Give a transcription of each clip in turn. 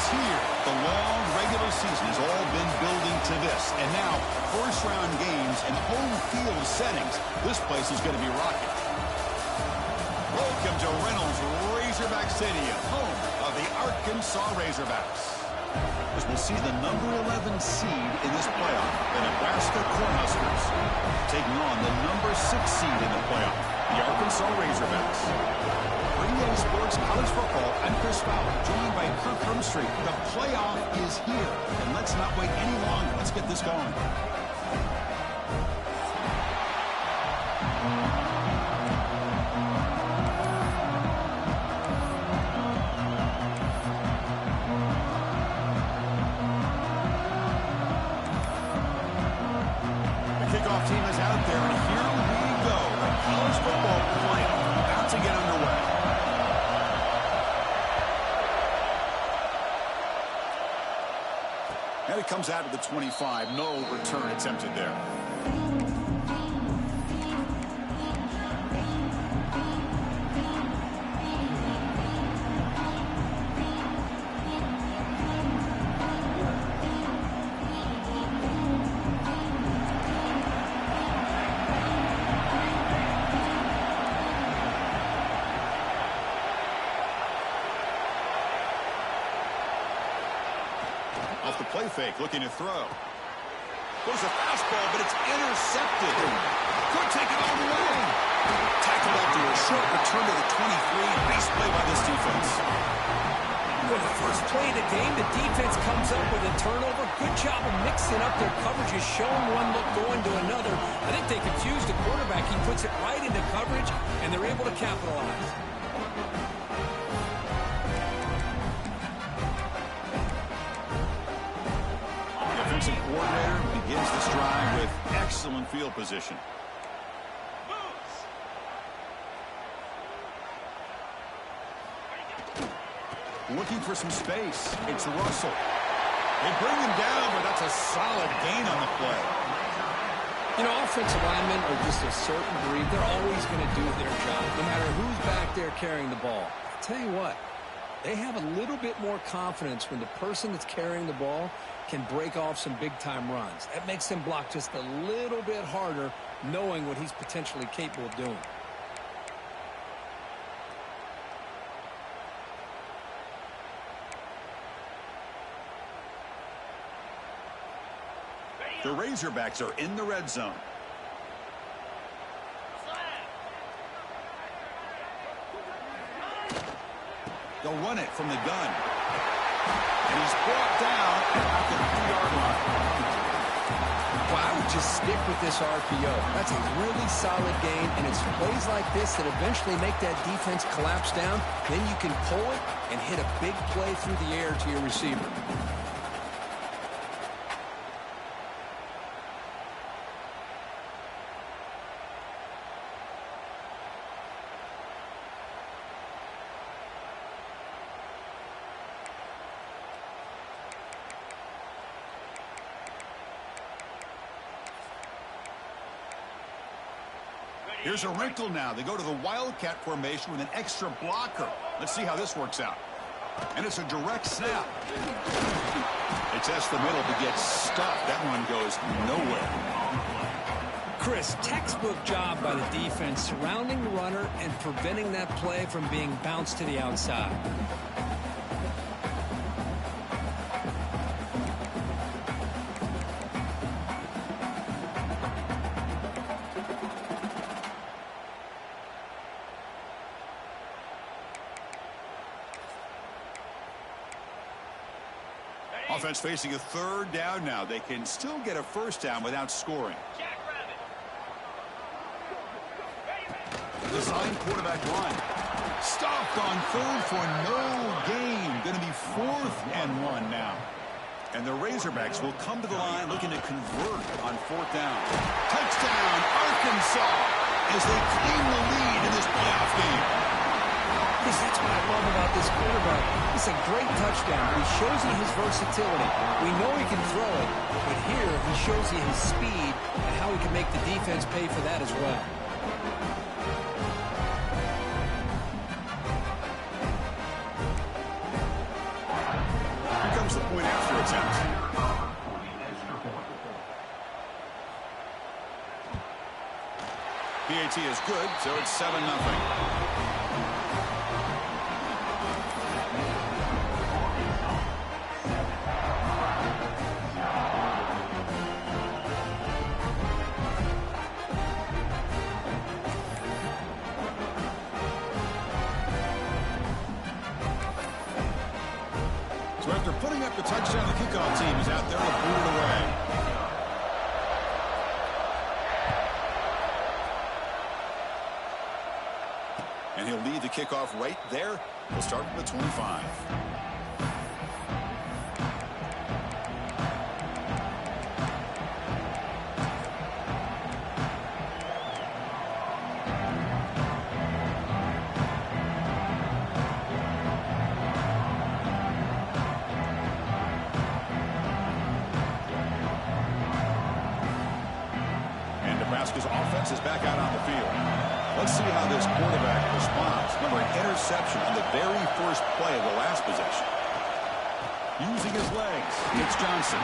is here. The long regular season has all been building to this. And now, first-round games in home field settings. This place is going to be rocking. Welcome to Reynolds Razorback Stadium, home of the Arkansas Razorbacks. As we'll see the number 11 seed in this playoff, the Nebraska Cornhuskers, taking on the number 6 seed in the playoff, the Arkansas Razorbacks. Bring Sports College Football, I'm Chris Fowler, joined by Kirk Hermstreet. The playoff is here, and let's not wait any longer. Let's get this going. Kickoff team is out there, and here we go. The college football playoff about to get underway. And it comes out of the 25. No return attempted there. Off the play fake, looking to throw. Goes a fastball, but it's intercepted. Could take it all the way. Tackled after a short return to the 23. Nice play by this defense. For the first play of the game, the defense comes up with a turnover. Good job of mixing up their coverages, showing one look, going to another. I think they confused the quarterback. He puts it right into coverage, and they're able to capitalize. Defensive coordinator begins this drive with excellent field position. Looking for some space. It's Russell. They bring him down, but that's a solid gain on the play. You know, offensive linemen are just a certain breed. They're always going to do their job, no matter who's back there carrying the ball. I'll tell you what, they have a little bit more confidence when the person that's carrying the ball can break off some big-time runs. That makes them block just a little bit harder, knowing what he's potentially capable of doing. The Razorbacks are in the red zone. They'll run it from the gun. And he's brought down at the 3-yard line. Well, I would just stick with this RPO. That's a really solid game, and it's plays like this that eventually make that defense collapse down. Then you can pull it and hit a big play through the air to your receiver. Here's a wrinkle now. They go to the Wildcat formation with an extra blocker. Let's see how this works out. And it's a direct snap. They test the middle but get stuffed. That one goes nowhere. Chris, textbook job by the defense surrounding the runner and preventing that play from being bounced to the outside. Offense facing a third down now. They can still get a first down without scoring. Design quarterback run. Stopped on third for no gain. Going to be 4th and 1 now. And the Razorbacks will come to the line looking to convert on 4th down. Touchdown, Arkansas, as they claim the lead in this playoff game. That's what I love about this quarterback. It's a great touchdown. He shows you his versatility. We know he can throw it, but here he shows you his speed and how he can make the defense pay for that as well. penalty is good, so it's 7-0. So after putting up the touchdown, the kickoff team is out there to boot it away. And he'll lead the kickoff right there. He'll start from the 25. Nebraska's offense is back out on the field. Let's see how this quarterback responds. Remember, an interception on the very first play of the last possession. Using his legs, it's Johnson.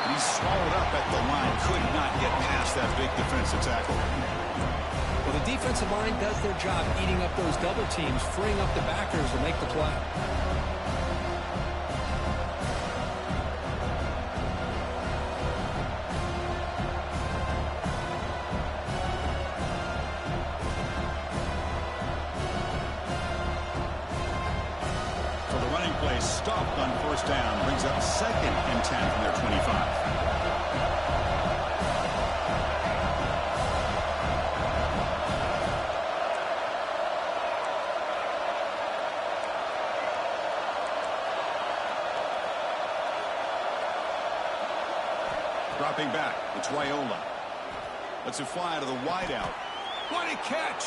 He's swallowed up at the line. Could not get past that big defensive tackle. Well, the defensive line does their job eating up those double teams, freeing up the backers to make the play. Stopped on first down, brings up 2nd and 10 from their 25. Dropping back, it's Raiola. Lets it fly to the wideout. What a catch!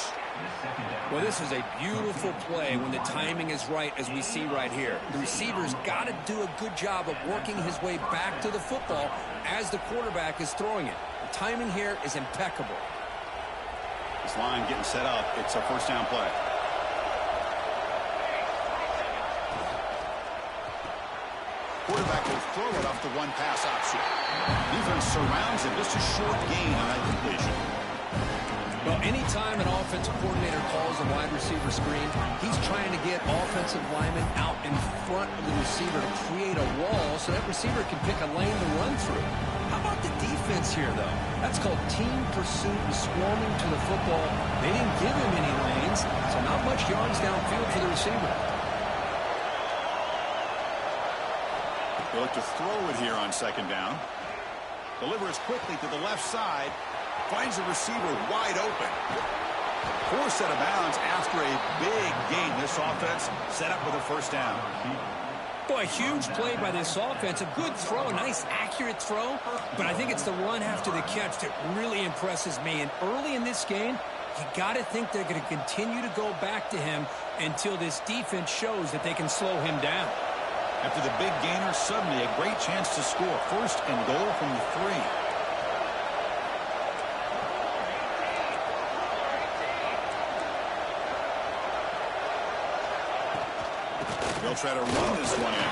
Well, this is a beautiful play when the timing is right, as we see right here. The receiver's got to do a good job of working his way back to the football as the quarterback is throwing it. The timing here is impeccable. This line getting set up. It's a first down play. Quarterback will throw it off the one pass option. Defense surrounds him. Just a short gain on that completion. Well, anytime an offensive coordinator calls a wide receiver screen, he's trying to get offensive linemen out in front of the receiver to create a wall so that receiver can pick a lane to run through. How about the defense here, though? That's called team pursuit and swarming to the football. They didn't give him any lanes, so not much yards downfield for the receiver. They look to throw it here on 2nd down. Delivers quickly to the left side. Finds the receiver wide open. Forced out of bounds after a big gain. This offense set up with a first down. Boy, a huge play by this offense. A good throw, a nice accurate throw. But I think it's the run after the catch that really impresses me. And early in this game, you got to think they're going to continue to go back to him until this defense shows that they can slow him down. After the big gainer, suddenly a great chance to score. 1st and goal from the 3. They'll try to run this one in.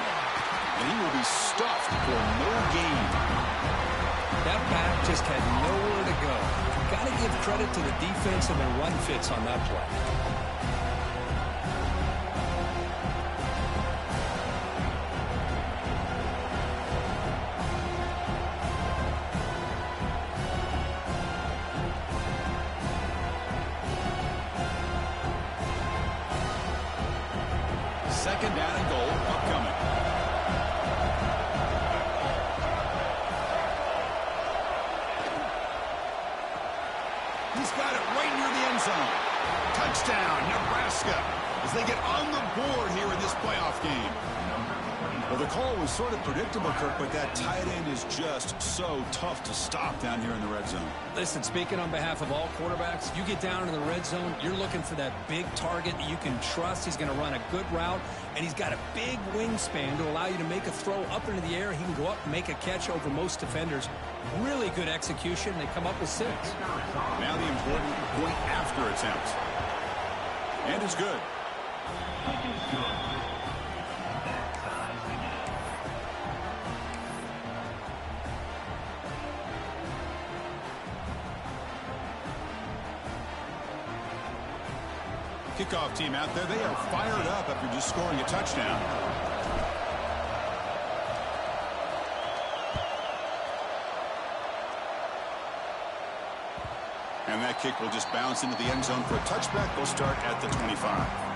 And he will be stuffed for no gain. That back just had nowhere to go. Got to give credit to the defense and the run fits on that play. Second down and goal upcoming. He's got it right near the end zone. Touchdown, Nebraska, as they get on the board here in this playoff game. Well, the call was sort of predictable, Kirk, but that tight end is just so tough to stop down here in the red zone. Listen, speaking on behalf of all quarterbacks, you get down in the red zone, you're looking for that big target that you can trust. He's going to run a good route, and he's got a big wingspan to allow you to make a throw up into the air. He can go up and make a catch over most defenders. Really good execution. They come up with 6. Now the important point after attempt. And it's good. kickoff team out there. They are fired up after just scoring a touchdown. And that kick will just bounce into the end zone for a touchback. They'll start at the 25.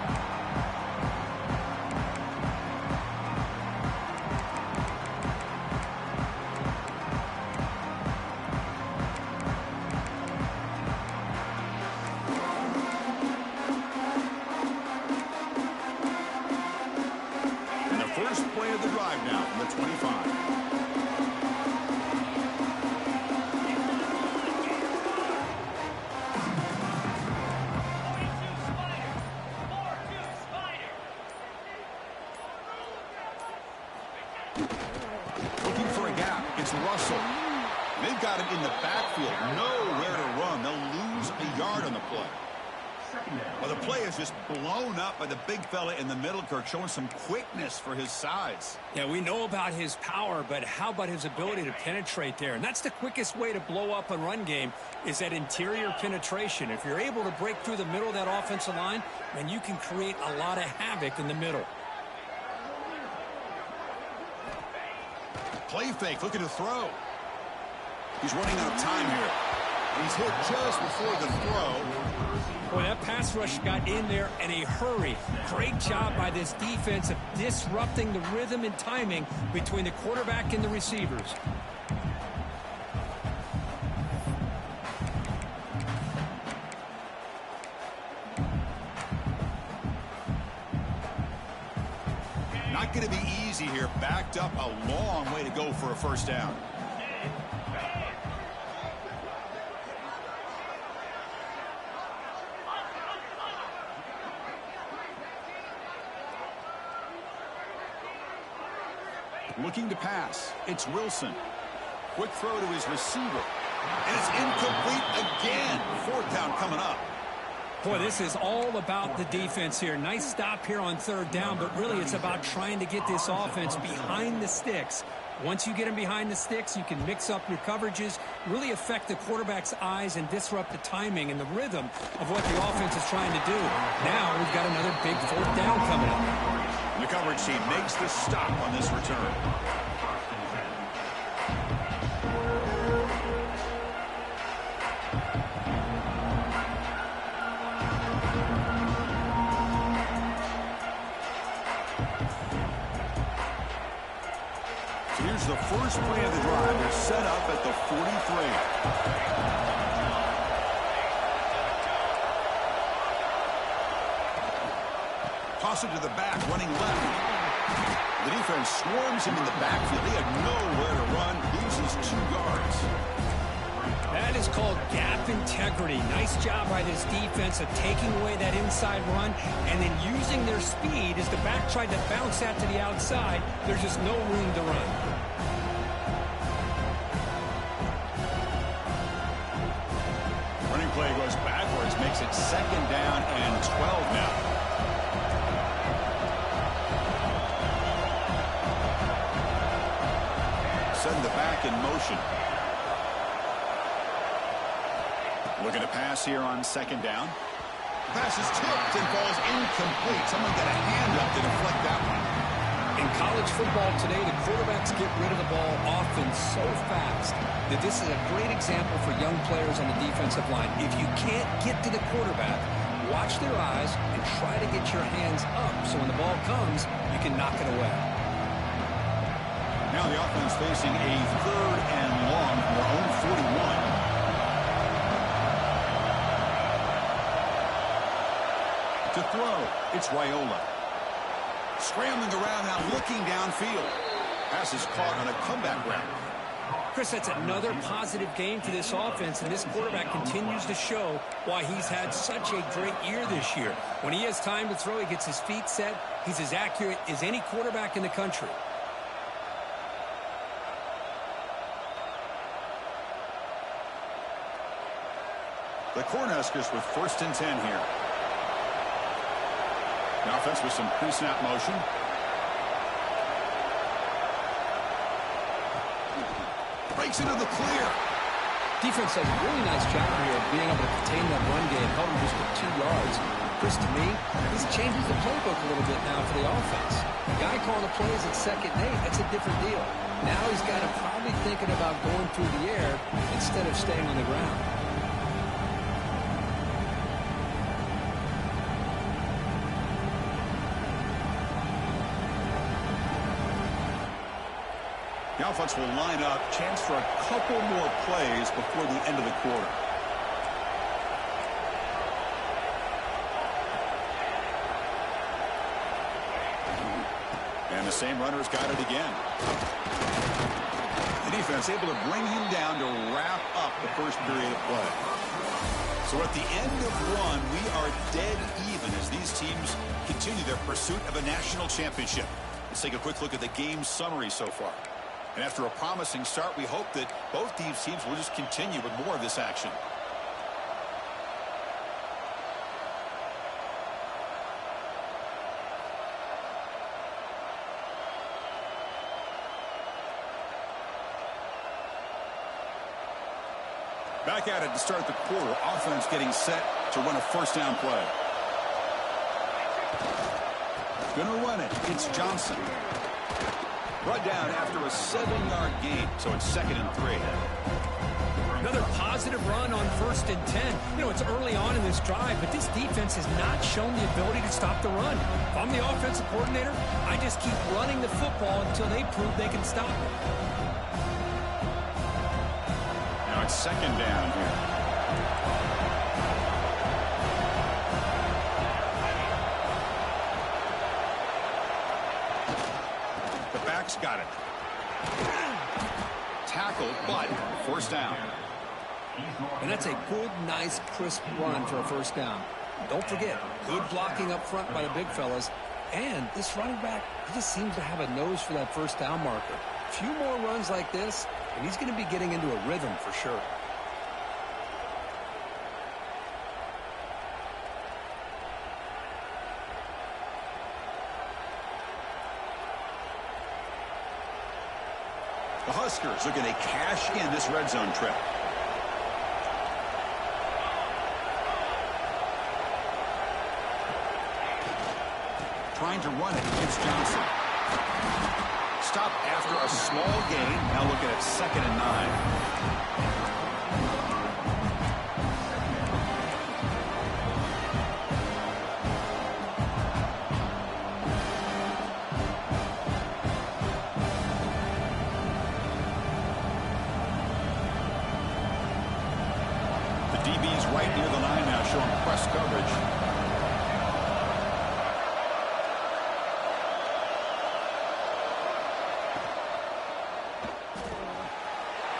And the first play of the drive now from the 25. Looking for a gap. It's Russell. They've got him in the backfield. Nowhere to run. They'll lose a yard on the play. Well, the play is just blown up by the big fella in the middle, Kirk, showing some quickness for his size. Yeah, we know about his power, but how about his ability to penetrate there? And that's the quickest way to blow up a run game, is that interior penetration. If you're able to break through the middle of that offensive line, then you can create a lot of havoc in the middle. Play fake, looking to throw. He's running out of time here. He's hit just before the throw. Boy, that pass rush got in there in a hurry. Great job by this defense of disrupting the rhythm and timing between the quarterback and the receivers. Not going to be easy here. Backed up a long way to go for a first down. Looking to pass. It's Wilson. Quick throw to his receiver. And it's incomplete again. Fourth down coming up. Boy, this is all about the defense here. Nice stop here on third down, but really it's about trying to get this offense behind the sticks. Once you get them behind the sticks, you can mix up your coverages, really affect the quarterback's eyes and disrupt the timing and the rhythm of what the offense is trying to do. Now we've got another big fourth down coming up. The coverage team makes the stop on this return. So here's the first play of the drive. They're set up at the 43. Toss it to the back, running left. The defense swarms him in the backfield. He had nowhere to run, loses 2 yards. That is called gap integrity. Nice job by this defense of taking away that inside run and then using their speed as the back tried to bounce that to the outside. There's just no room to run. Running play goes backwards, makes it 2nd down and 12 now. Send the back in motion. Looking to pass here on 2nd down. Pass is tipped and falls incomplete. Someone got a hand up to deflect that one. In college football today, the quarterbacks get rid of the ball often so fast that this is a great example for young players on the defensive line. If you can't get to the quarterback, watch their eyes and try to get your hands up so when the ball comes, you can knock it away. Now the offense facing a 3rd and long from their own 41. To throw, it's Raiola. Scrambling around now, looking downfield. Pass is caught on a comeback route. Chris, that's another positive game for this offense, and this quarterback continues to show why he's had such a great year this year. When he has time to throw, he gets his feet set. He's as accurate as any quarterback in the country. The Cornhuskers with 1st and 10 here. The offense with some pre-snap motion. Breaks into the clear. Defense does a really nice job here of being able to contain that run game, held him just to 2 yards. Chris, to me, this changes the playbook a little bit now for the offense. The guy calling the plays at 2nd and 8, that's a different deal. Now he's got him probably thinking about going through the air instead of staying on the ground. The offense will line up, chance for a couple more plays before the end of the quarter. And the same runner's got it again. The defense able to bring him down to wrap up the first period of play. So at the end of one, we are dead even as these teams continue their pursuit of a national championship. Let's take a quick look at the game summary so far. And after a promising start, we hope that both these teams will just continue with more of this action. Back at it to start the quarter. Offense getting set to run a first down play. Gonna run it. It's Johnson. Brought down after a 7-yard gain, so it's 2nd and 3. Another positive run on 1st and 10. You know, it's early on in this drive, but this defense has not shown the ability to stop the run. If I'm the offensive coordinator, I just keep running the football until they prove they can stop it. Now it's 2nd down here. Got it. Tackle, but first down. And that's a good, nice, crisp run for a first down. Don't forget, good blocking up front by the big fellas. And this running back, he just seems to have a nose for that first down marker. A few more runs like this, and he's going to be getting into a rhythm for sure. The Huskers looking to cash in this red zone trip. Trying to run it. It's Johnson. Stop after a small gain. Now looking at 2nd and 9. DB's right near the line now, showing press coverage.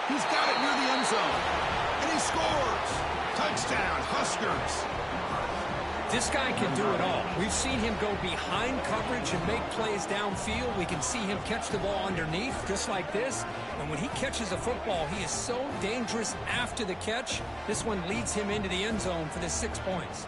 He's got it near the end zone. And he scores. Touchdown, Huskers. This guy can do it all. We've seen him go behind coverage and make plays downfield. We can see him catch the ball underneath, just like this. And when he catches a football, he is so dangerous after the catch. This one leads him into the end zone for the 6 points.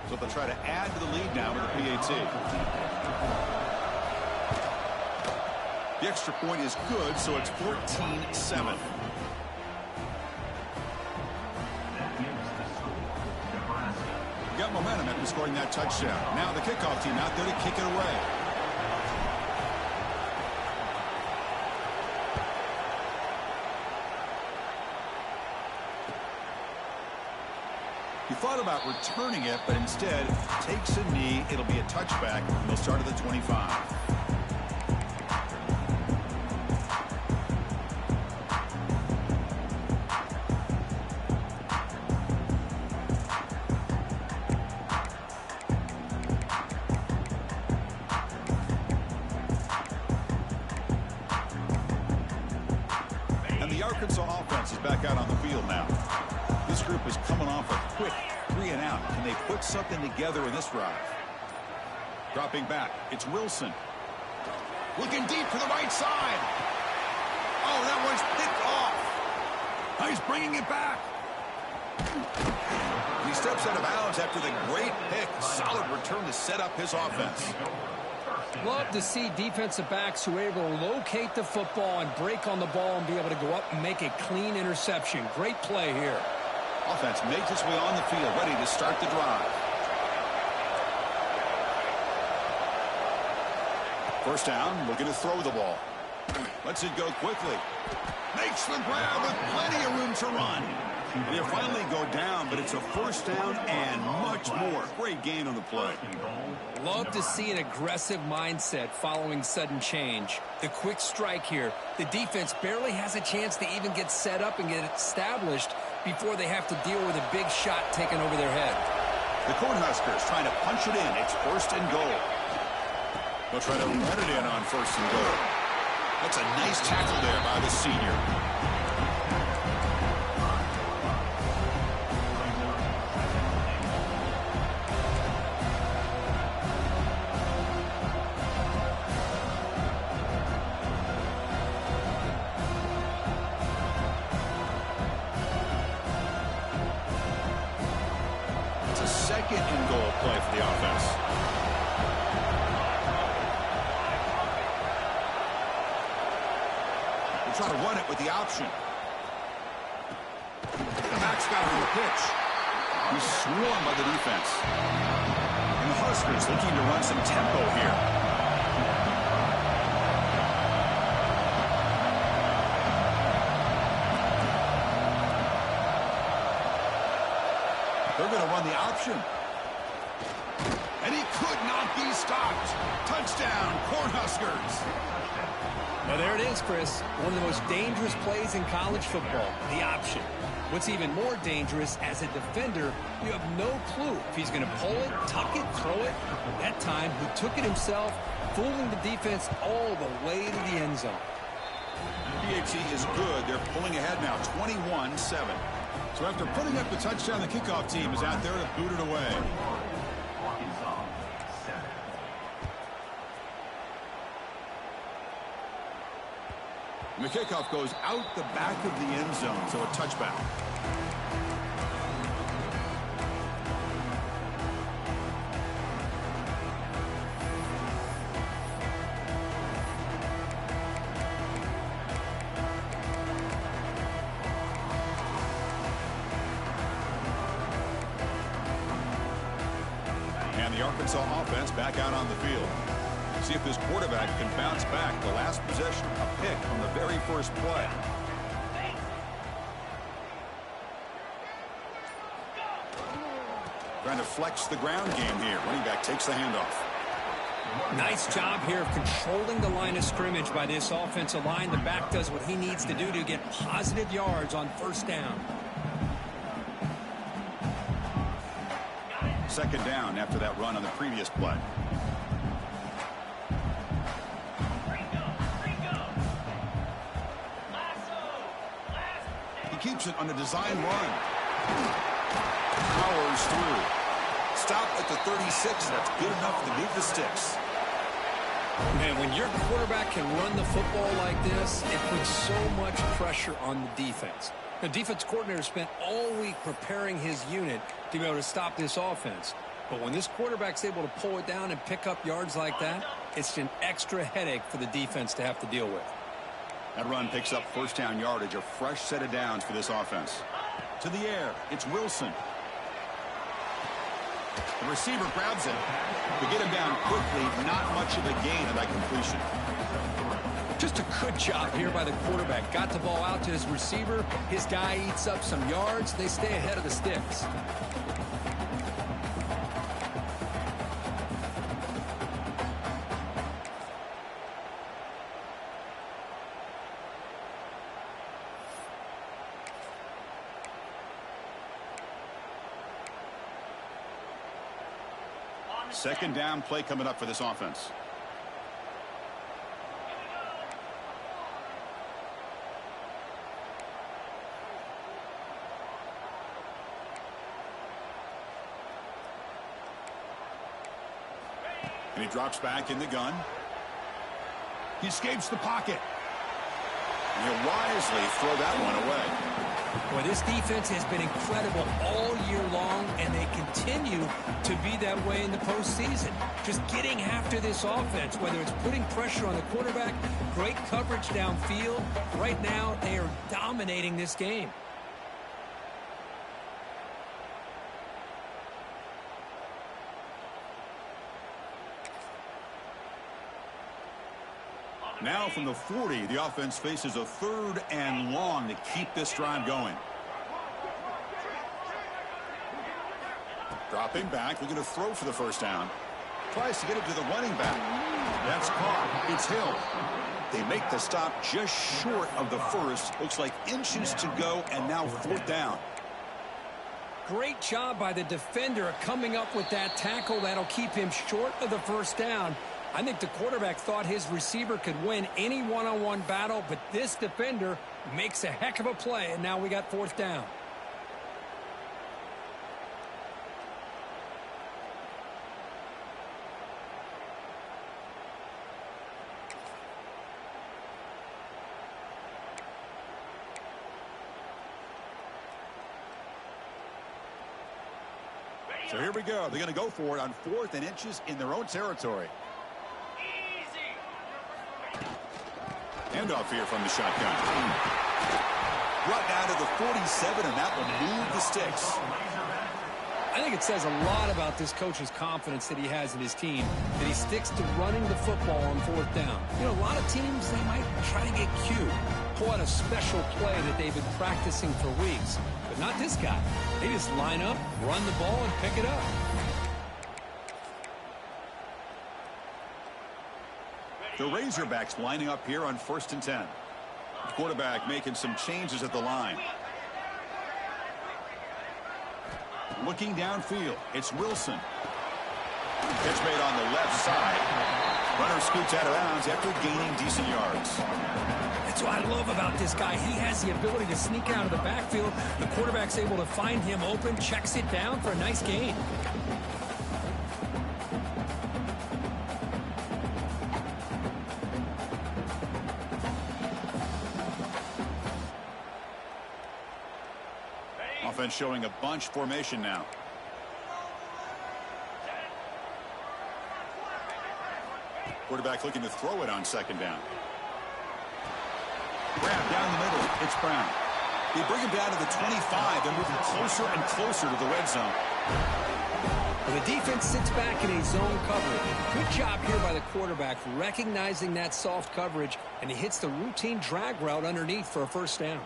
So they'll try to add to the lead now with the PAT. The extra point is good, so it's 14-7. Got momentum after scoring that touchdown. Now the kickoff team out there to kick it away. He thought about returning it, but instead takes a knee. It'll be a touchback. They'll start at the 25. The Arkansas offense is back out on the field now. This group is coming off a quick 3-and-out. Can they put something together in this drive? Dropping back, it's Wilson. Looking deep to the right side. Oh, that one's picked off. Now he's bringing it back. He steps out of bounds after the great pick. Solid return to set up his offense. Love to see defensive backs who are able to locate the football and break on the ball and be able to go up and make a clean interception. Great play here. Offense makes its way on the field, ready to start the drive. First down, looking to throw the ball. Lets it go quickly. Makes the grab with plenty of room to run. And he'll finally go down, but it's a first down and much more. Great gain on the play. Love to see an aggressive mindset following sudden change. The quick strike here. The defense barely has a chance to even get set up and get established before they have to deal with a big shot taken over their head. The Cornhuskers trying to punch it in. It's first and goal. They'll try to let it in on first and goal. That's a nice tackle there by the senior. It's a second and goal play for the offense. Try to run it with the option. The back's got it on the pitch. He's swarmed by the defense. And the Huskers looking to run some tempo here. They're going to run the option. And he could not be stopped. Touchdown, Cornhuskers. Well, there it is, Chris. One of the most dangerous plays in college football, the option. What's even more dangerous, as a defender, you have no clue if he's going to pull it, tuck it, throw it. That time, he took it himself, fooling the defense all the way to the end zone. PAT is good. They're pulling ahead now, 21-7. So after putting up the touchdown, the kickoff team is out there to boot it away. And the kickoff goes out the back of the end zone, so a touchback. And the Arkansas offense back out on the field. See if this quarterback can bounce back. The last possession, a pick on the very first play. Trying to flex the ground game here. Running back takes the handoff. Nice job here of controlling the line of scrimmage by this offensive line. The back does what he needs to do to get positive yards on first down. Second down after that run on the previous play. Keeps it on a design run. Powers through. Stop at the 36. That's good enough to beat the sticks. Man, when your quarterback can run the football like this, it puts so much pressure on the defense. The defense coordinator spent all week preparing his unit to be able to stop this offense. But when this quarterback's able to pull it down and pick up yards like that, it's an extra headache for the defense to have to deal with. That run picks up first down yardage, a fresh set of downs for this offense. To the air, it's Wilson. The receiver grabs it. To get him down quickly, not much of a gain on that completion. Just a good job here by the quarterback. Got the ball out to his receiver. His guy eats up some yards. They stay ahead of the sticks. Second down play coming up for this offense. And he drops back in the gun. He escapes the pocket. He'll wisely throw that one away. Boy, this defense has been incredible all year long, and they continue to be that way in the postseason. Just getting after this offense, whether it's putting pressure on the quarterback, great coverage downfield. Right now, they are dominating this game. Now from the 40, the offense faces a 3rd and long to keep this drive going. Dropping back, looking to throw for the first down. Tries to get it to the running back. That's caught. It's Hill. They make the stop just short of the first. Looks like inches to go, and now 4th down. Great job by the defender coming up with that tackle. That'll keep him short of the first down. I think the quarterback thought his receiver could win any one-on-one battle, but this defender makes a heck of a play, and now we got 4th down. So here we go. They're going to go for it on 4th and inches in their own territory. Handoff here from the shotgun. Brought down to the 47, and that will move the sticks. I think it says a lot about this coach's confidence that he has in his team, that he sticks to running the football on 4th down. You know, a lot of teams, they might try to get cute, pull out a special play that they've been practicing for weeks. But not this guy. They just line up, run the ball, and pick it up. The Razorbacks lining up here on 1st and 10. The quarterback making some changes at the line. Looking downfield, it's Wilson. Catch made on the left side. Runner scoots out of bounds after gaining decent yards. That's what I love about this guy. He has the ability to sneak out of the backfield. The quarterback's able to find him open, checks it down for a nice gain. Offense showing a bunch formation now. Quarterback looking to throw it on 2nd down. Grab down the middle. It's Brown. They bring him down to the 25. They're moving closer and closer to the red zone. Well, the defense sits back in a zone coverage. Good job here by the quarterback recognizing that soft coverage, and he hits the routine drag route underneath for a 1st down.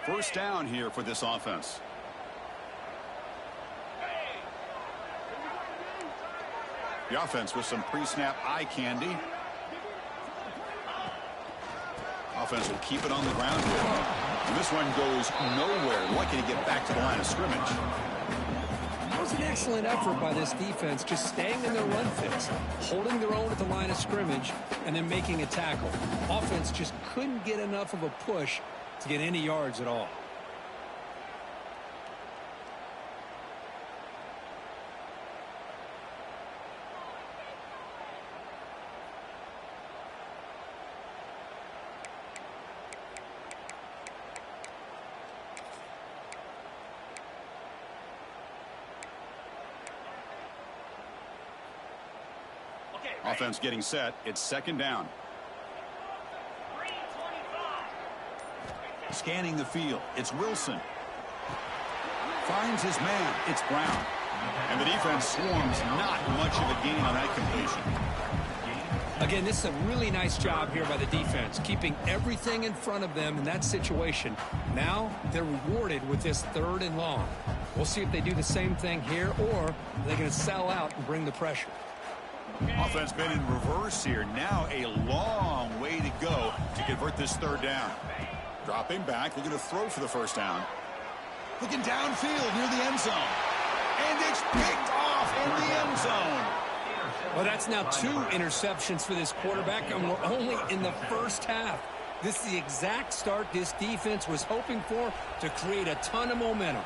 First down here for this offense. The offense with some pre-snap eye candy. Offense will keep it on the ground here. And this one goes nowhere. Lucky to get back to the line of scrimmage. That was an excellent effort by this defense, just staying in their run fits, holding their own at the line of scrimmage, and then making a tackle. Offense just couldn't get enough of a push to get any yards at all. Offense getting set. It's 2nd down. Scanning the field. It's Wilson. Finds his man. It's Brown. And the defense swarms. Not much of a gain on that completion. Again, this is a really nice job here by the defense, keeping everything in front of them in that situation. Now they're rewarded with this 3rd and long. We'll see if they do the same thing here, or are they going to sell out and bring the pressure. Offense been in reverse here. Now a long way to go to convert this 3rd down. Dropping back, looking to throw for the 1st down. Looking downfield near the end zone. And it's picked off in the end zone. Well, that's now 2 interceptions for this quarterback, and we're only in the 1st half. This is the exact start this defense was hoping for to create a ton of momentum.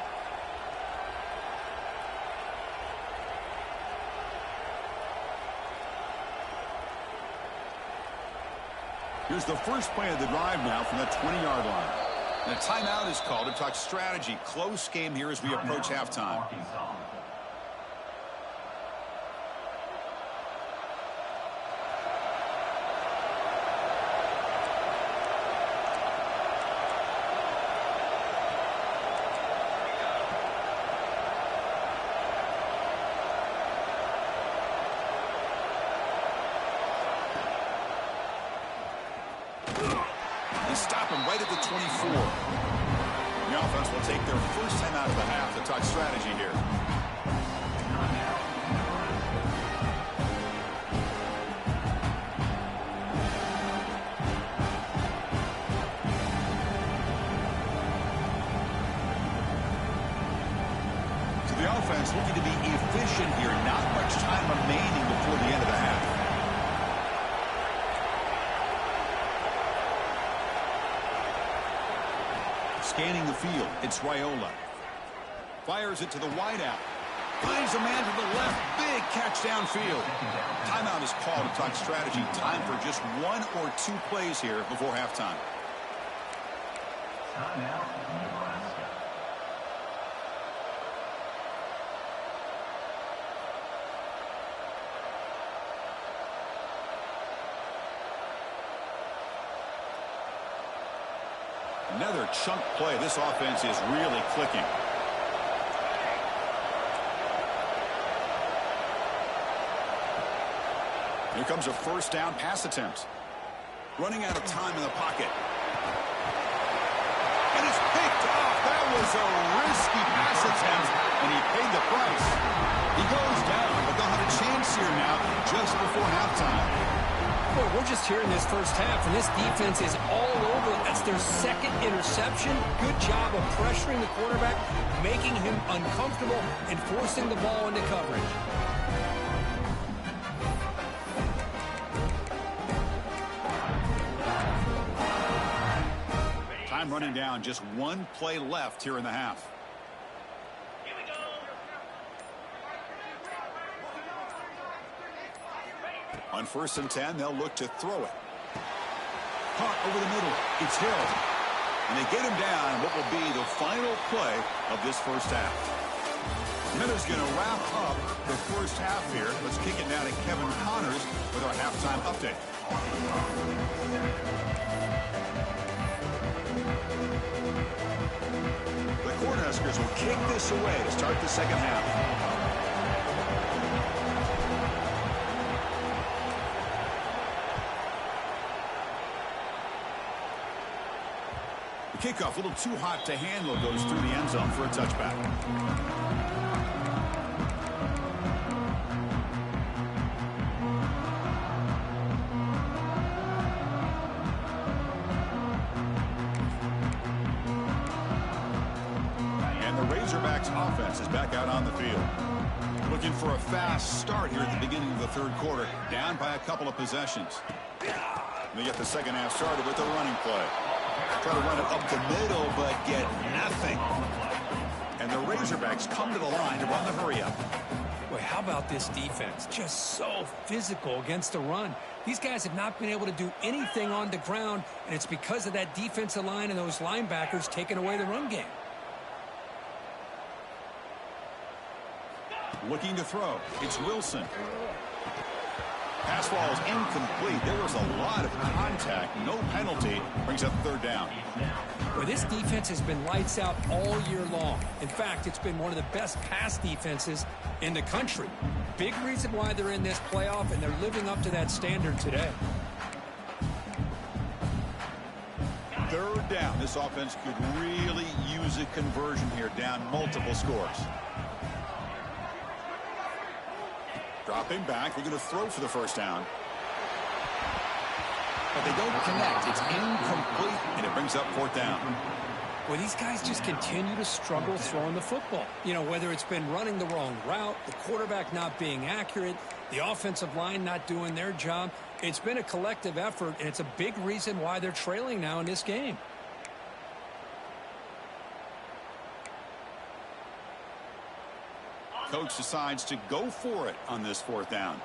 Here's the first play of the drive now from the 20-yard line. And a timeout is called to talk strategy. Close game here as we approach halftime. They stop him right at the 24. The offense will take their first time out of the half to talk strategy here. So the offense looking to be efficient here. Not much time remaining before the end of the half. Scanning the field, it's Raiola. Fires it to the wideout. Finds a man to the left. Big catch downfield. Timeout is called to talk strategy. Time for just 1 or 2 plays here before halftime. Another chunk play. This offense is really clicking. Here comes a first down pass attempt. Running out of time in the pocket. And it's picked off. That was a risky pass attempt, and he paid the price. He goes down, but they'll have a chance here now just before halftime. Boy, we're just here in this first half, and this defense is all over. That's their second interception. Good job of pressuring the quarterback, making him uncomfortable, and forcing the ball into coverage. Time running down. Just 1 play left here in the half. On 1st and 10, they'll look to throw it. Caught over the middle. It's Hill. And they get him down what will be the final play of this first half. Miller's going to wrap up the first half here. Let's kick it now to Kevin Connors with our halftime update. The Cornhuskers will kick this away to start the second half. Kickoff, a little too hot to handle, goes through the end zone for a touchback. And the Razorbacks offense is back out on the field. Looking for a fast start here at the beginning of the third quarter, down by a couple of possessions. They get the second half started with a running play. Try to run it up the middle, but get nothing. And the Razorbacks come to the line to run the hurry-up. Boy, how about this defense? Just so physical against the run. These guys have not been able to do anything on the ground, and it's because of that defensive line and those linebackers taking away the run game. Looking to throw. It's Wilson. Pass ball is incomplete. There was a lot of contact. No penalty. Brings up third down. Well, this defense has been lights out all year long. In fact, it's been one of the best pass defenses in the country. Big reason why they're in this playoff, and they're living up to that standard today. Third down. This offense could really use a conversion here, down multiple scores. Dropping back. They're going to throw for the first down. But they don't connect. It's incomplete, and it brings up fourth down. Well, these guys just continue to struggle throwing the football. You know, whether it's been running the wrong route, the quarterback not being accurate, the offensive line not doing their job. It's been a collective effort, and it's a big reason why they're trailing now in this game. Coach decides to go for it on this 4th down.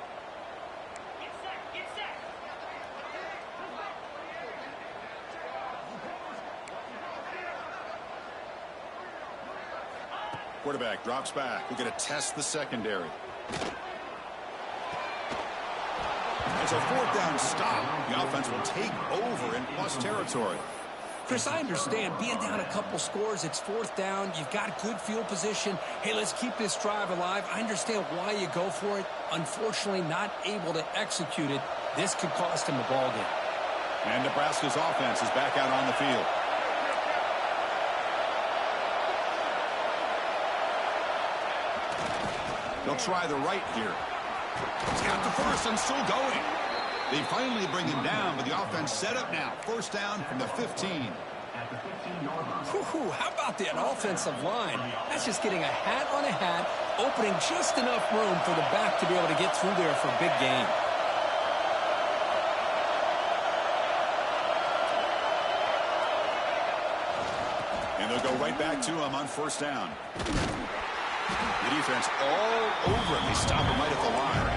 Quarterback drops back. We're going to test the secondary. It's a 4th down stop. The offense will take over in plus territory. Chris, I understand being down a couple scores, it's 4th down, you've got good field position. Hey, let's keep this drive alive. I understand why you go for it. Unfortunately, not able to execute it. This could cost him the ball game. And Nebraska's offense is back out on the field. They'll try the right here. He's got the first and still going. They finally bring him down, but the offense set up now. 1st down from the 15. How about that offensive line? That's just getting a hat on a hat, opening just enough room for the back to be able to get through there for a big gain. And they'll go right back to him on 1st down. The defense all over him. They stop him right at the line.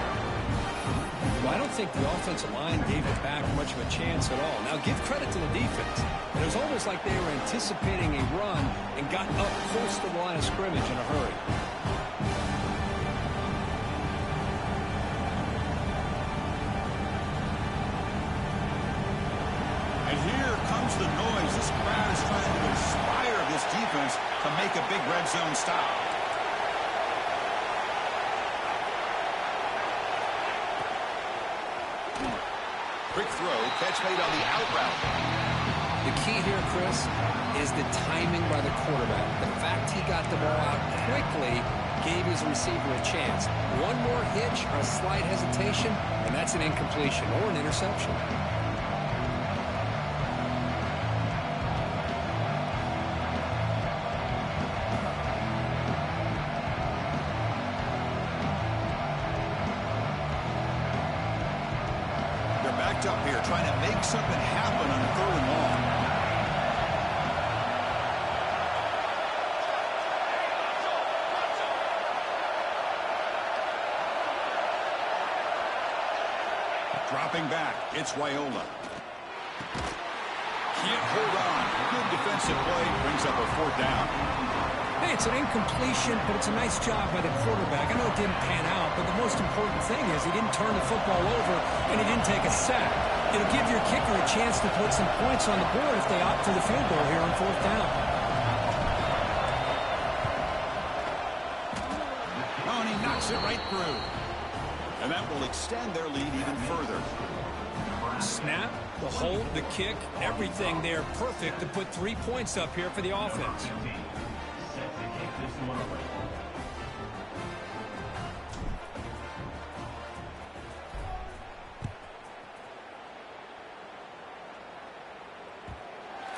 Well, I don't think the offensive line gave it back much of a chance at all. Now, give credit to the defense. It was almost like they were anticipating a run and got up close to the line of scrimmage in a hurry. And here comes the noise. This crowd is trying to inspire this defense to make a big red zone stop. Quick throw, catch made on the out route. The key here, Chris, is the timing by the quarterback. The fact he got the ball out quickly gave his receiver a chance. One more hitch or a slight hesitation, and that's an incompletion or an interception. Up here trying to make something happen on 3rd and long. Dropping back, it's Raiola. Can't hold on. Good defensive play, brings up a 4th down. Hey, it's an incompletion, but it's a nice job by the quarterback. I know it didn't pan out, but the most important thing is he didn't turn the football over and he didn't take a sack. It'll give your kicker a chance to put some points on the board if they opt for the field goal here on 4th down. Oh, and he knocks it right through. And that will extend their lead even further. Snap, the hold, the kick, everything there perfect to put 3 points up here for the offense.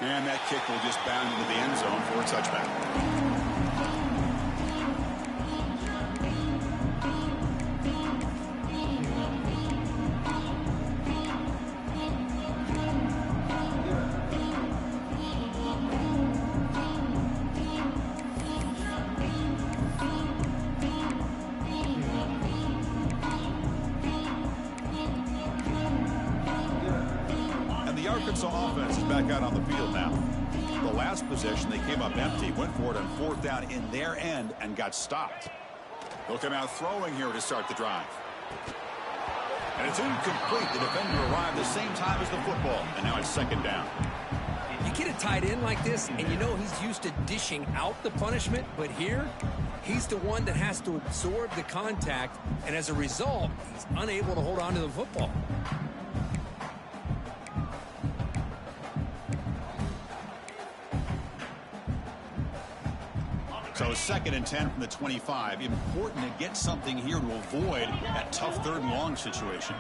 And that kick will just bound into the end zone for a touchback. Arkansas offense is back out on the field now. The last possession, they came up empty, went for it on 4th down in their end and got stopped. They'll come out throwing here to start the drive. And it's incomplete. The defender arrived the same time as the football, and now it's 2nd down. You get a tight end like this, and you know he's used to dishing out the punishment, but here, he's the one that has to absorb the contact, and as a result, he's unable to hold on to the football. So 2nd and 10 from the 25. Important to get something here to avoid that tough 3rd and long situation.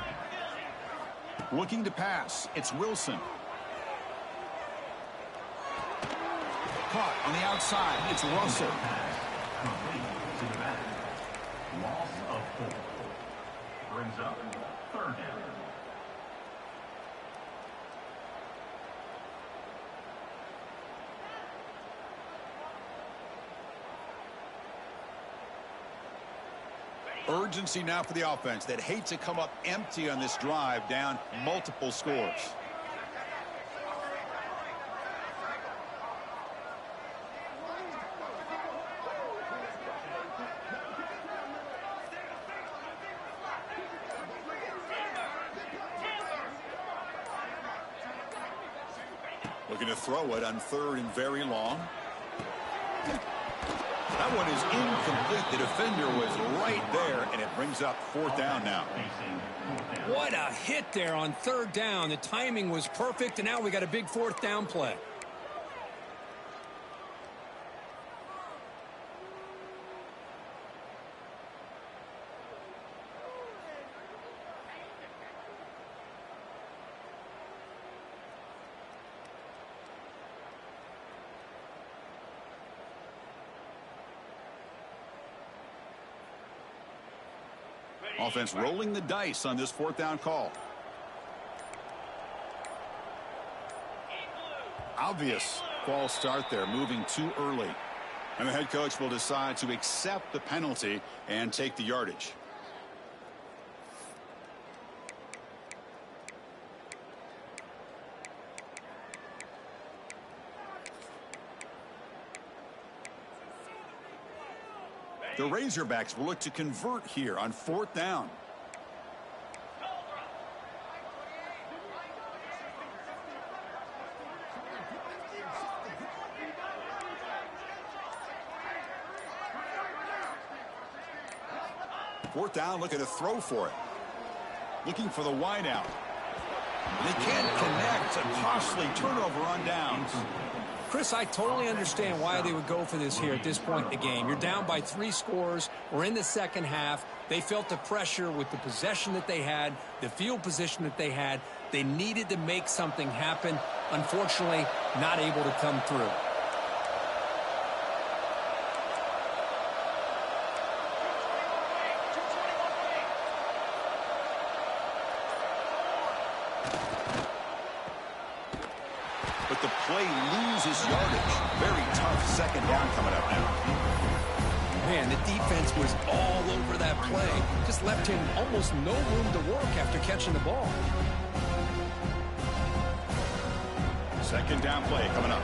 Looking to pass. It's Wilson. caught on the outside. It's Russell. Loss of 4. Brings up 3rd down. Urgency now for the offense that hate to come up empty on this drive, down multiple scores. Looking to throw it on 3rd and very long. That one is incomplete. The defender was right there, and it brings up 4th down now. What a hit there on 3rd down. The timing was perfect, and now we got a big 4th down play. Offense rolling the dice on this 4th down call. Obvious false start there, moving too early. And the head coach will decide to accept the penalty and take the yardage. The Razorbacks will look to convert here on 4th down. Fourth down, looking to throw for it. Looking for the wide out. They can't connect. A costly turnover on downs. Chris, I totally understand why they would go for this here at this point in the game. You're down by 3 scores. We're in the second half. They felt the pressure with the possession that they had, the field position that they had. They needed to make something happen. Unfortunately, not able to come through. But the play loses yardage. Very tough second down coming up now. Man, the defense was all over that play. Just left him almost no room to work after catching the ball. Second down play coming up.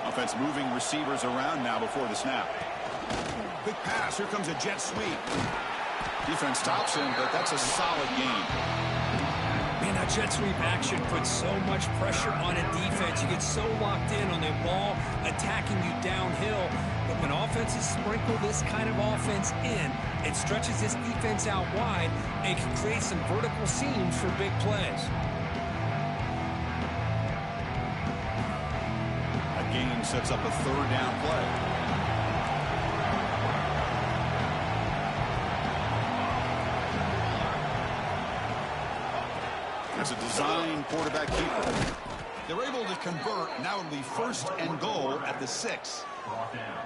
Offense moving receivers around now before the snap. Quick pass. Here comes a jet sweep. Defense stops him, but that's a solid gain. Man, that jet sweep action puts so much pressure on a defense. You get so locked in on the ball attacking you downhill. But when offenses sprinkle this kind of offense in, it stretches this defense out wide and can create some vertical seams for big plays. Gain sets up a third down play. That's a design quarterback keeper. They're able to convert. Now it'll be 1st and goal at the 6.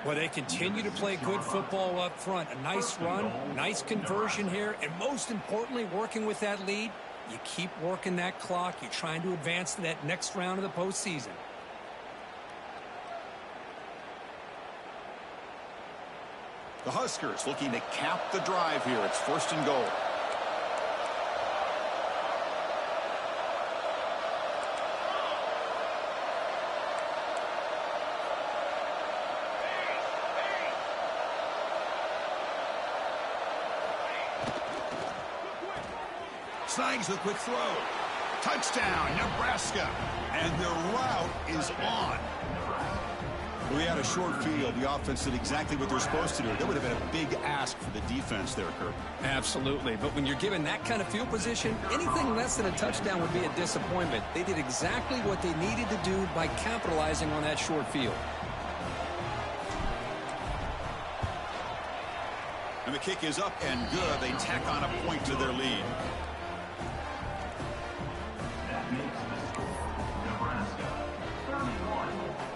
Well, they continue to play good football up front. A nice run, nice conversion here, and most importantly, working with that lead, you keep working that clock. You're trying to advance to that next round of the postseason. The Huskers looking to cap the drive here. It's 1st and goal. Snags the quick throw. Touchdown, Nebraska. And their route is on. We had a short field. The offense did exactly what they're supposed to do. That would have been a big ask for the defense there, Kirk. Absolutely. But when you're given that kind of field position, anything less than a touchdown would be a disappointment. They did exactly what they needed to do by capitalizing on that short field. And the kick is up and good. They tack on a point to their lead. That makes the score Nebraska 31,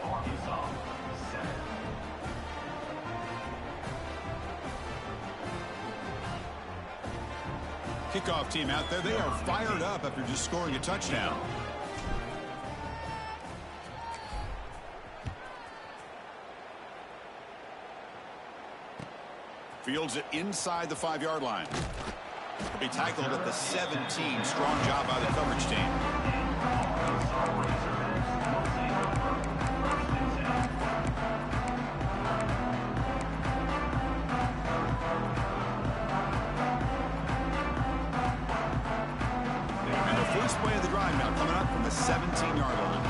Arkansas 7. Kickoff team out there. They are fired up after just scoring a touchdown. Fields it inside the 5-yard line. He'll be tackled at the 17. Strong job by the coverage team. And the first play of the drive now coming up from the 17-yard line.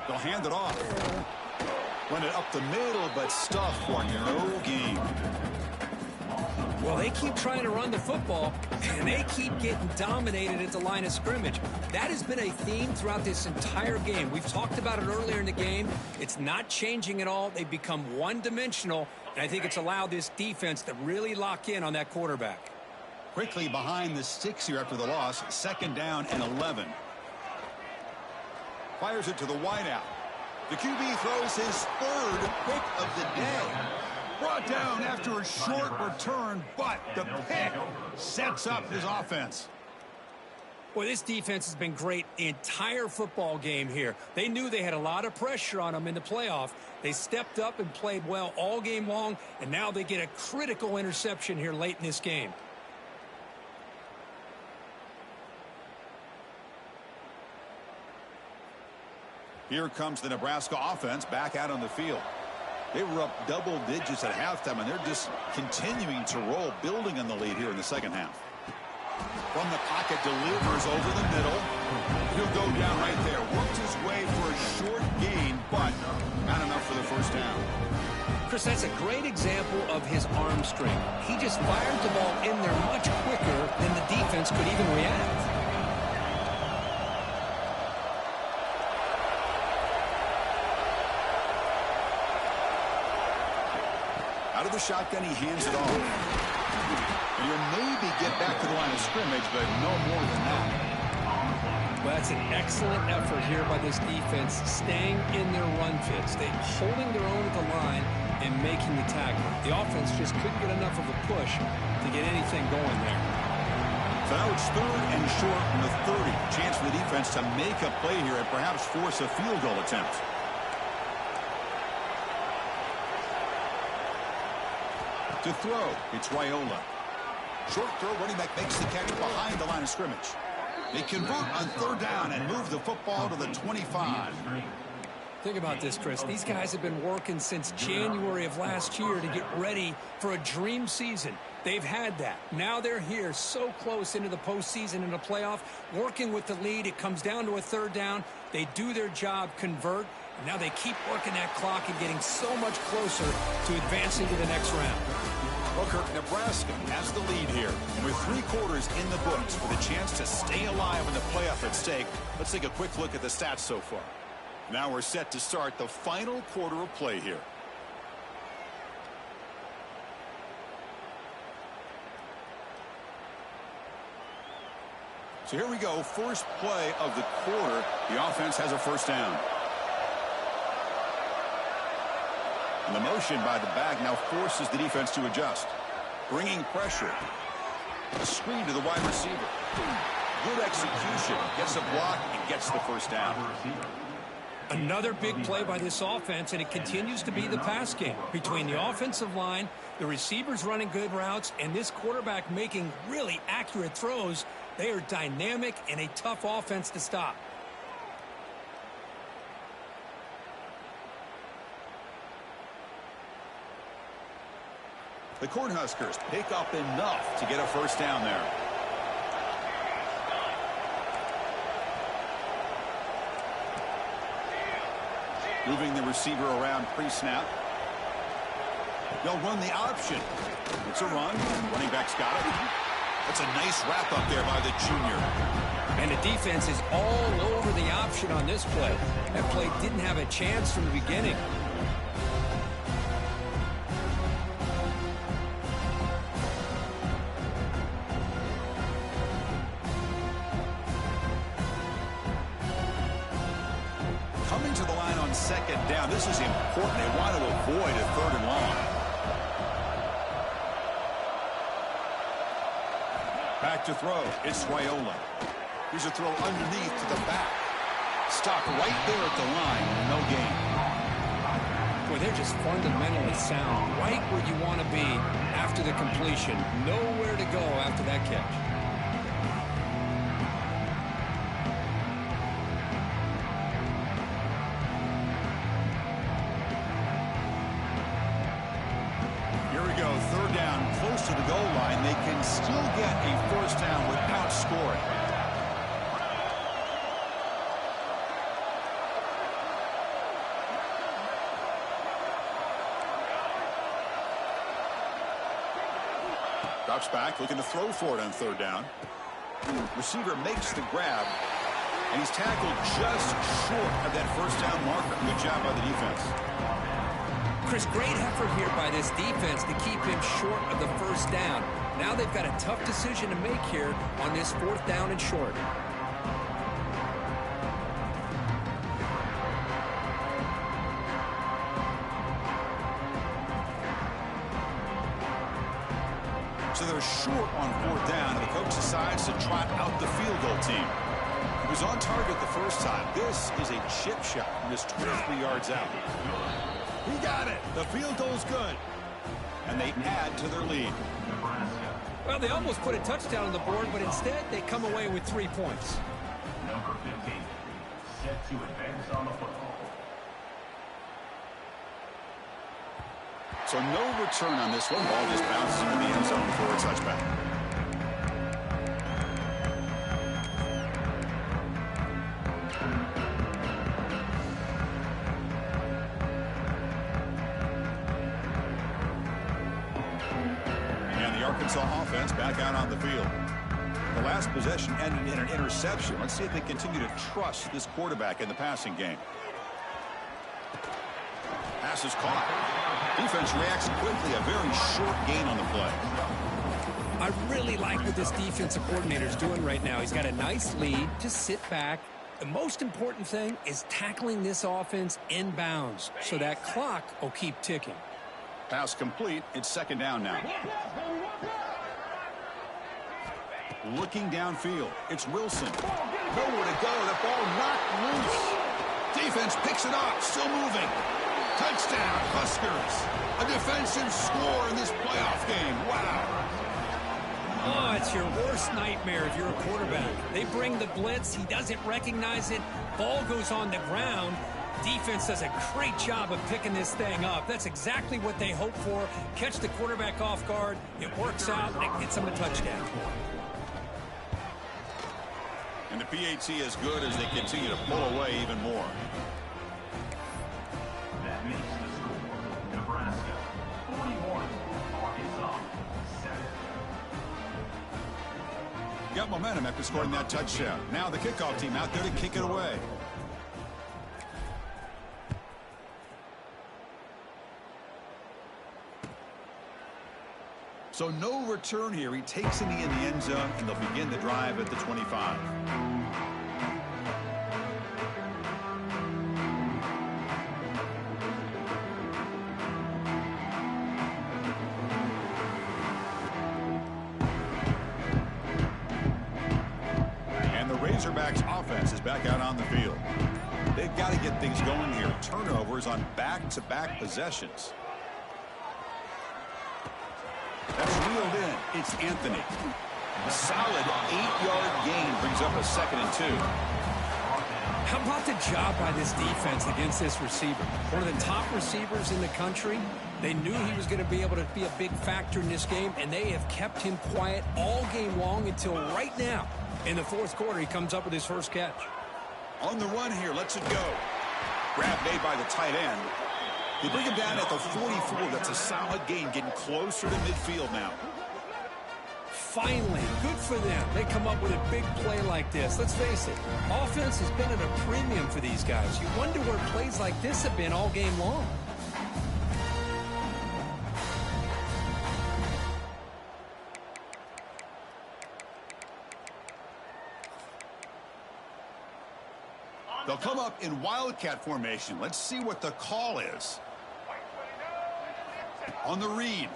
They'll hand it off. Run it up the middle, but stuff for no gain. Well, they keep trying to run the football, and they keep getting dominated at the line of scrimmage. That has been a theme throughout this entire game. We've talked about it earlier in the game. It's not changing at all. They've become one-dimensional, and I think it's allowed this defense to really lock in on that quarterback. Quickly behind the sticks here after the loss. 2nd down and 11. Fires it to the wideout. The QB throws his 3rd pick of the day. Brought down after a short return, but the pick sets up his offense. Boy, this defense has been great the entire football game here. They knew they had a lot of pressure on them in the playoff. They stepped up and played well all game long, and now they get a critical interception here late in this game. Here comes the Nebraska offense back out on the field. They were up double digits at halftime, and they're just continuing to roll, building on the lead here in the second half. From the pocket, delivers over the middle. He'll go down right there. Worked his way for a short gain, but not enough for the first down. Chris, that's a great example of his arm strength. He just fired the ball in there much quicker than the defense could even react. Out of the shotgun, he hands it off. And he'll maybe get back to the line of scrimmage, but no more than that. Well, that's an excellent effort here by this defense, staying in their run fits. They're holding their own at the line and making the tackle. The offense just couldn't get enough of a push to get anything going there. So now it's 3rd and short from the 30. Chance for the defense to make a play here and perhaps force a field goal attempt. To throw, it's Raiola. Short throw, running back makes the catch behind the line of scrimmage. They convert on 3rd down and move the football to the 25. Think about this, Chris. These guys have been working since January of last year to get ready for a dream season. They've had that. Now they're here so close into the postseason and the playoff, working with the lead. It comes down to a 3rd down. They do their job, convert. And now they keep working that clock and getting so much closer to advancing to the next round. Well, Kirk, Nebraska has the lead here. And with 3 quarters in the books with a chance to stay alive in the playoff at stake, let's take a quick look at the stats so far. Now we're set to start the final quarter of play here. So here we go. First play of the quarter. The offense has a 1st down. And the motion by the back now forces the defense to adjust. Bringing pressure. A screen to the wide receiver. Good execution. Gets a block and gets the 1st down. Another big play by this offense, and it continues to be the pass game. Between the offensive line, the receivers running good routes, and this quarterback making really accurate throws, they are dynamic and a tough offense to stop. The Cornhuskers pick up enough to get a 1st down there. Moving the receiver around pre-snap. They'll run the option. It's a run. Running back's got it. That's a nice wrap up there by the junior. And the defense is all over the option on this play. That play didn't have a chance from the beginning. Coming to the line on second down. This is important. They want to avoid a third and long. Back to throw. It's Raiola. Here's a throw underneath to the back. Stop right there at the line. No gain. Boy, they're just fundamentally sound. Right where you want to be after the completion. Nowhere to go after that catch. Third down, close to the goal line. They can still get a first down without scoring. Drops back, looking to throw for it on third down. Receiver makes the grab, and he's tackled just short of that first down marker. Good job by the defense. Chris, great effort here by this defense to keep him short of the first down. Now they've got a tough decision to make here on this fourth down and short. So they're short on fourth down, and the coach decides to trot out the field goal team. He was on target the first time. This is a chip shot from just 23 yards out. He got it. The field goal's good. And they add to their lead. Well, they almost put a touchdown on the board, but instead they come away with 3 points. Number 15, set to advance on the football. So no return on this one. Ball just bounces into the end zone for a touchback. Arkansas offense back out on the field. The last possession ended in an interception. Let's see if they continue to trust this quarterback in the passing game. Pass is caught. Defense reacts quickly. A very short gain on the play. I really like what this defensive coordinator is doing right now. He's got a nice lead. Just sit back. The most important thing is tackling this offense inbounds so that clock will keep ticking. Pass complete. It's second down now. Looking downfield. It's Wilson. Nowhere to go. The ball knocked loose. Defense picks it up. Still moving. Touchdown, Huskers. A defensive score in this playoff game. Wow. Oh, it's your worst nightmare if you're a quarterback. They bring the blitz. He doesn't recognize it. Ball goes on the ground. Defense does a great job of picking this thing up. That's exactly what they hope for. Catch the quarterback off guard. It works out. It gets them a touchdown. And the PAT is good as they continue to pull away even more. That makes the score. Nebraska 41, Arkansas 7. Got momentum after scoring that touchdown. Now the kickoff team out there to kick it away. So no return here. He takes it in the end zone, and they'll begin the drive at the 25. And the Razorbacks offense is back out on the field. They've got to get things going here. Turnovers on back-to-back possessions. That's reeled in. It's Anthony. A solid 8-yard gain brings up a 2nd and 2. How about the job by this defense against this receiver? One of the top receivers in the country. They knew he was going to be able to be a big factor in this game, and they have kept him quiet all game long until right now. In the fourth quarter, he comes up with his first catch. On the run here, lets it go. Grab made by the tight end. They bring him down at the 44. That's a solid gain, getting closer to midfield now. Finally, good for them. They come up with a big play like this. Let's face it, offense has been at a premium for these guys. You wonder where plays like this have been all game long. They'll come up in Wildcat formation. Let's see what the call is. On the read.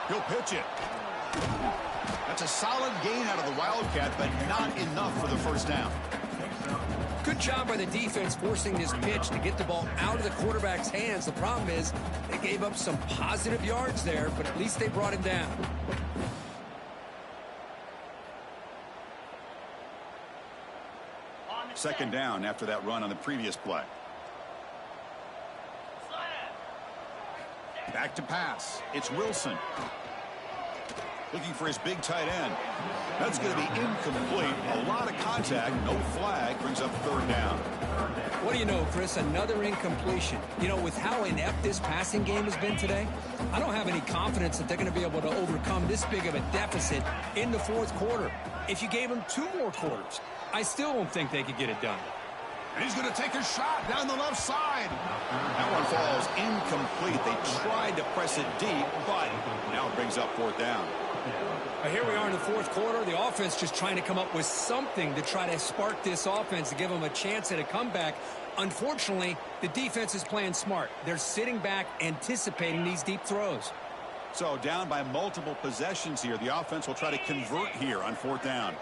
He'll pitch it. That's a solid gain out of the Wildcat, but not enough for the first down. Good job by the defense forcing this pitch to get the ball out of the quarterback's hands. The problem is they gave up some positive yards there, but at least they brought him down. Second down after that run on the previous play. Back to pass. It's Wilson. Looking for his big tight end. That's going to be incomplete. A lot of contact. No flag. Brings up third down. What do you know, Chris? Another incompletion. You know, with how inept this passing game has been today, I don't have any confidence that they're going to be able to overcome this big of a deficit in the fourth quarter. If you gave them 2 more quarters, I still don't think they could get it done. And he's going to take a shot down the left side. That one falls incomplete. They tried to press it deep, but now it brings up fourth down. Here we are in the fourth quarter. The offense just trying to come up with something to try to spark this offense to give them a chance at a comeback. Unfortunately, the defense is playing smart. They're sitting back, anticipating these deep throws. So down by multiple possessions here. The offense will try to convert here on fourth down.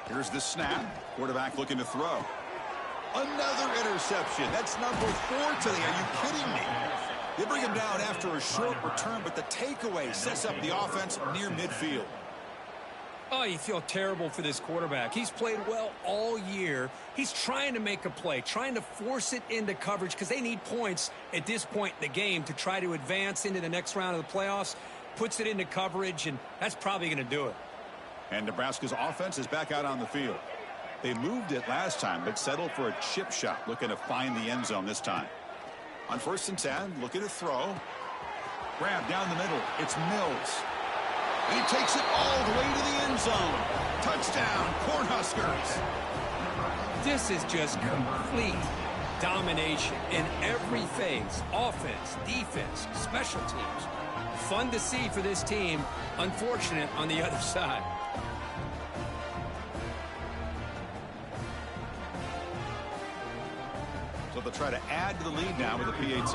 Here's the snap. Quarterback looking to throw. Another interception. That's number 4 today. Are you kidding me? They bring him down after a short return, but the takeaway sets up the offense near midfield. Oh, you feel terrible for this quarterback. He's played well all year. He's trying to make a play, trying to force it into coverage because they need points at this point in the game to try to advance into the next round of the playoffs. Puts it into coverage, and that's probably going to do it. And Nebraska's offense is back out on the field. They moved it last time, but settled for a chip shot, looking to find the end zone this time. On 1st and 10, looking to throw. Grab down the middle. It's Mills. He takes it all the way to the end zone. Touchdown, Cornhuskers. This is just complete domination in every phase. Offense, defense, special teams. Fun to see for this team. Unfortunate on the other side. So they'll try to add to the lead now with a PAT.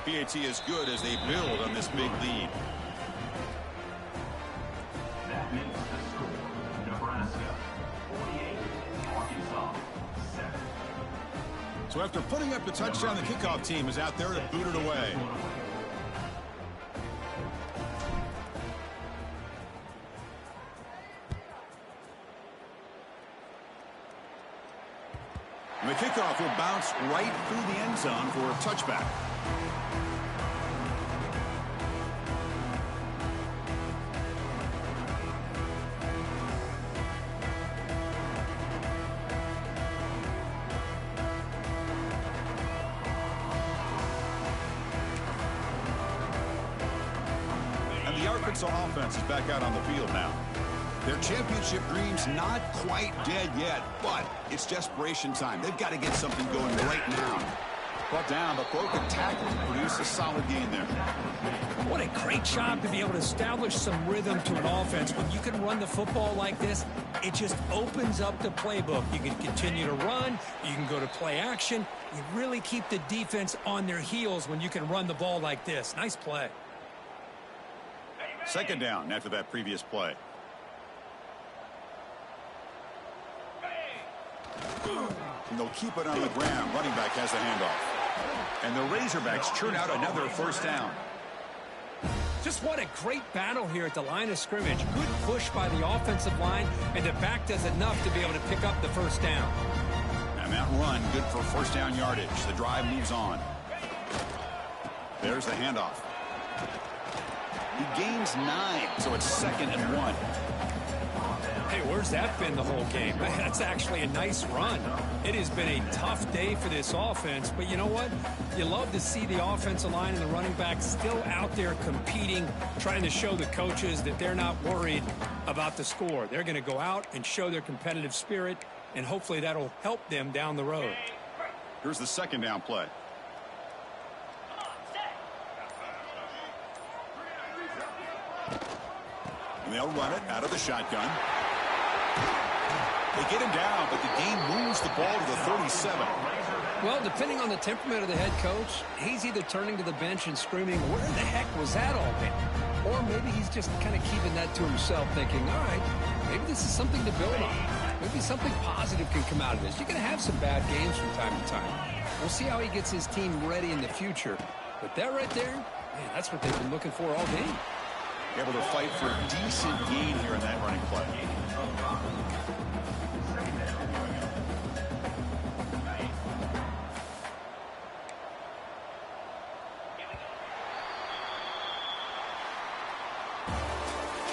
PAT is good as they build on this big lead. That makes the score Nebraska 48, Arkansas 7. So after putting up the touchdown, the kickoff team is out there to boot it away. And the kickoff will bounce right through the end zone for a touchback. And the Arkansas offense is back out on the field now. Their championship dream's not quite dead yet, but it's desperation time. They've got to get something going right now. Brought down, but broken tackle to produce a solid gain there. What a great job to be able to establish some rhythm to an offense. When you can run the football like this, it just opens up the playbook. You can continue to run. You can go to play action. You really keep the defense on their heels when you can run the ball like this. Nice play. Second down after that previous play. And they'll keep it on the ground. Running back has the handoff. And the Razorbacks churn out another first down. Just what a great battle here at the line of scrimmage. Good push by the offensive line, and the back does enough to be able to pick up the first down. And that run, good for first down yardage. The drive moves on. There's the handoff. He gains 9, so it's 2nd and 1. Hey, where's that been the whole game? That's actually a nice run. It has been a tough day for this offense, but you know what? You love to see the offensive line and the running backs still out there competing, trying to show the coaches that they're not worried about the score. They're going to go out and show their competitive spirit, and hopefully that'll help them down the road. Here's the 2nd down play. And they'll run it out of the shotgun. They get him down, but the game moves the ball to the 37. Well, depending on the temperament of the head coach, he's either turning to the bench and screaming, where the heck was that all been? Or maybe he's just kind of keeping that to himself, thinking, all right, maybe this is something to build on. Maybe something positive can come out of this. You're going to have some bad games from time to time. We'll see how he gets his team ready in the future. But that right there, man, that's what they've been looking for all game. Able to fight for a decent gain here in that running play.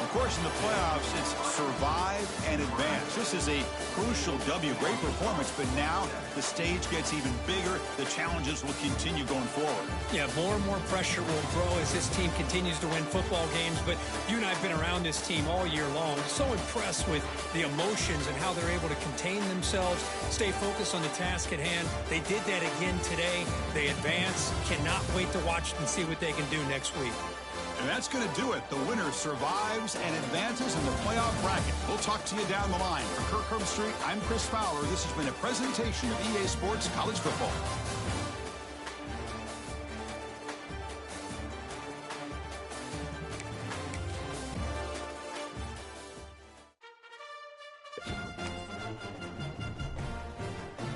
Of course, in the playoffs, it's survive and advance. This is a crucial W. Great performance, but now the stage gets even bigger. The challenges will continue going forward. Yeah, more and more pressure will grow as this team continues to win football games, but you and I have been around this team all year long. So impressed with the emotions and how they're able to contain themselves, stay focused on the task at hand. They did that again today. They advance. Cannot wait to watch and see what they can do next week. And that's going to do it. The winner survives and advances in the playoff bracket. We'll talk to you down the line. For Kirk Herbstreit, I'm Chris Fowler. This has been a presentation of EA Sports College Football.